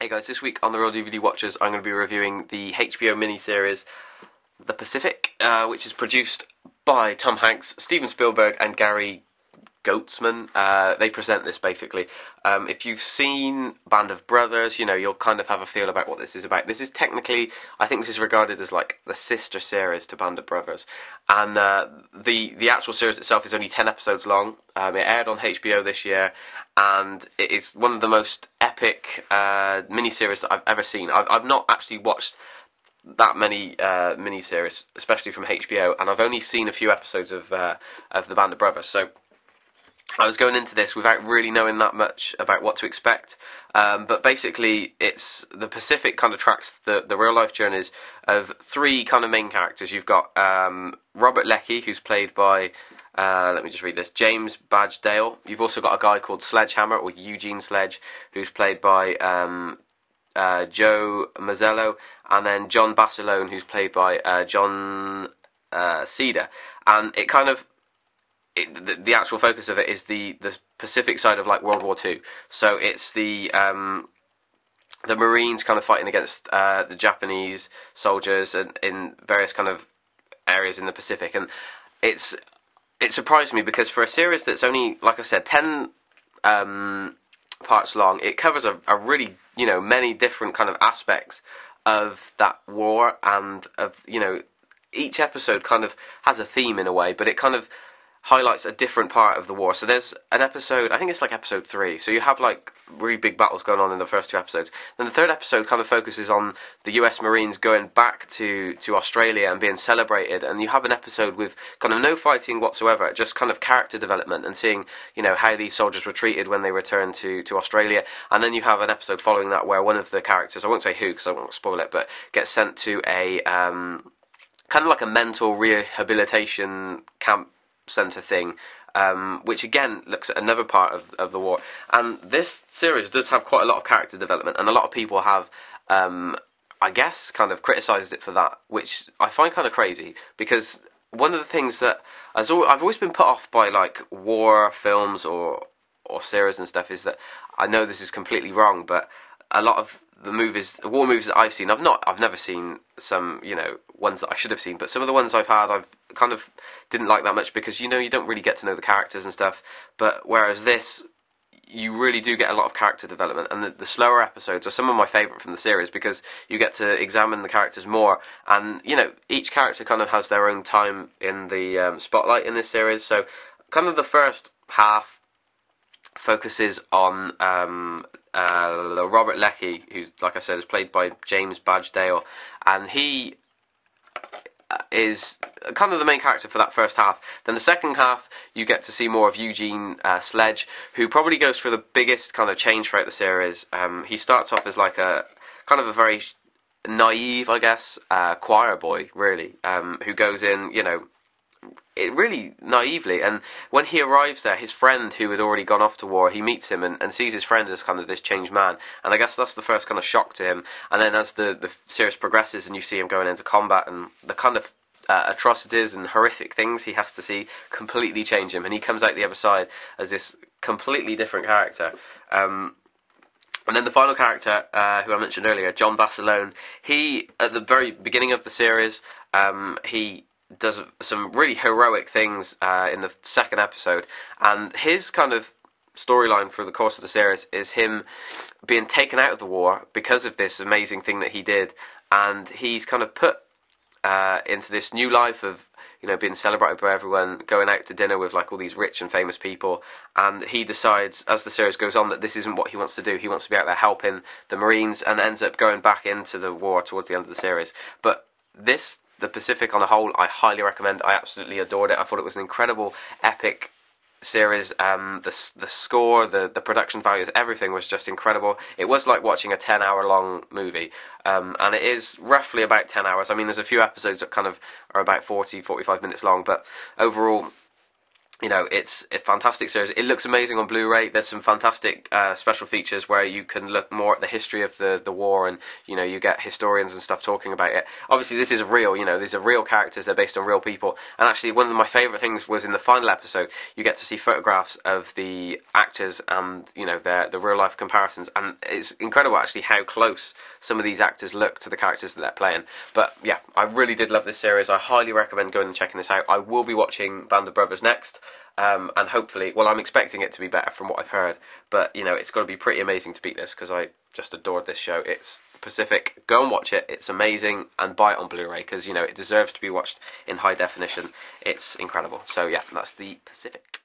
Hey guys, this week on the Real DVD Watchers, I'm going to be reviewing the HBO miniseries The Pacific, which is produced by Tom Hanks, Steven Spielberg, and Gary Goatsman. They present this basically. If you've seen Band of Brothers, you'll kind of have a feel about what this is about. This is technically, I think this is regarded as like the sister series to Band of Brothers, and the actual series itself is only 10 episodes long. It aired on HBO this year, and it is one of the most epic miniseries that I've ever seen. I've not actually watched that many miniseries, especially from HBO, and I've only seen a few episodes of the Band of Brothers, so I was going into this without really knowing that much about what to expect, but basically it's the Pacific kind of tracks the real life journeys of three kind of main characters. You've got Robert Leckie, who's played by let me just read this, James Badge Dale. You've also got a guy called Sledgehammer, or Eugene Sledge, who's played by Joe Mazzello, and then John Basilone, who's played by John Cedar. And it kind of the actual focus of it is the Pacific side of like World War II. So it's the Marines kind of fighting against the Japanese soldiers in various kind of areas in the Pacific, and it surprised me because for a series that's only, like I said, 10 parts long, it covers a really many different kind of aspects of that war, and of each episode kind of has a theme in a way, but it kind of highlights a different part of the war. So there's an episode, I think it's like episode 3, so you have like really big battles going on in the first 2 episodes. Then the 3rd episode kind of focuses on the US Marines going back to Australia and being celebrated, and you have an episode with kind of no fighting whatsoever, just kind of character development and seeing how these soldiers were treated when they returned to Australia. And then you have an episode following that where one of the characters, I won't say who because I won't spoil it, but gets sent to a kind of like a mental rehabilitation camp centre thing, which again looks at another part of the war. And this series does have quite a lot of character development, and a lot of people have I guess kind of criticised it for that, which I find kind of crazy, because one of the things that I've always been put off by like war films or series and stuff is that, I know this is completely wrong, but a lot of the war movies that I've seen, I've never seen some, ones that I should have seen, but some of the ones I've had, I've kind of didn't like that much, because you don't really get to know the characters and stuff. But whereas this, you really do get a lot of character development, and the slower episodes are some of my favourite from the series, because you get to examine the characters more, and each character kind of has their own time in the spotlight in this series. So kind of the first half focuses on Robert Leckie, who, like I said, is played by James Badge Dale, and he is kind of the main character for that first half. Then the second half, you get to see more of Eugene Sledge, who probably goes through the biggest kind of change throughout the series. He starts off as like a kind of a very naive, I guess, choir boy, really, who goes in, it really naively, and when he arrives there, his friend who had already gone off to war, he meets him and sees his friend as kind of this changed man, and I guess that's the first kind of shock to him. And then as the series progresses and you see him going into combat, and the kind of atrocities and horrific things he has to see completely change him, and he comes out the other side as this completely different character. And then the final character, who I mentioned earlier, John Basilone, he, at the very beginning of the series, he does some really heroic things in the 2nd episode, and his kind of storyline for the course of the series is him being taken out of the war because of this amazing thing that he did, and he's kind of put into this new life of being celebrated by everyone, going out to dinner with like all these rich and famous people, and he decides as the series goes on that this isn't what he wants to do. He wants to be out there helping the Marines, and ends up going back into the war towards the end of the series. But the Pacific on a whole, I highly recommend. I absolutely adored it. I thought it was an incredible, epic series. The score, the production values, everything was just incredible. It was like watching a 10-hour long movie, and it is roughly about 10 hours. I mean, there's a few episodes that kind of are about 40, 45 minutes long, but overall, you know, it's a fantastic series. It looks amazing on Blu-ray. There's some fantastic special features where you can look more at the history of the war, and you know, you get historians and stuff talking about it. Obviously, this is real. You know, these are real characters. They're based on real people. And actually, one of my favourite things was in the final episode, you get to see photographs of the actors and you know the real life comparisons, and it's incredible actually how close some of these actors look to the characters that they're playing. But yeah, I really did love this series. I highly recommend going and checking this out. I will be watching Band of Brothers next. And hopefully, well, I'm expecting it to be better from what I've heard, but you know, it's got to be pretty amazing to beat this because I just adored this show. It's Pacific. Go and watch it. It's amazing, and buy it on Blu-ray because you know it deserves to be watched in high definition. It's incredible. So yeah, that's the Pacific.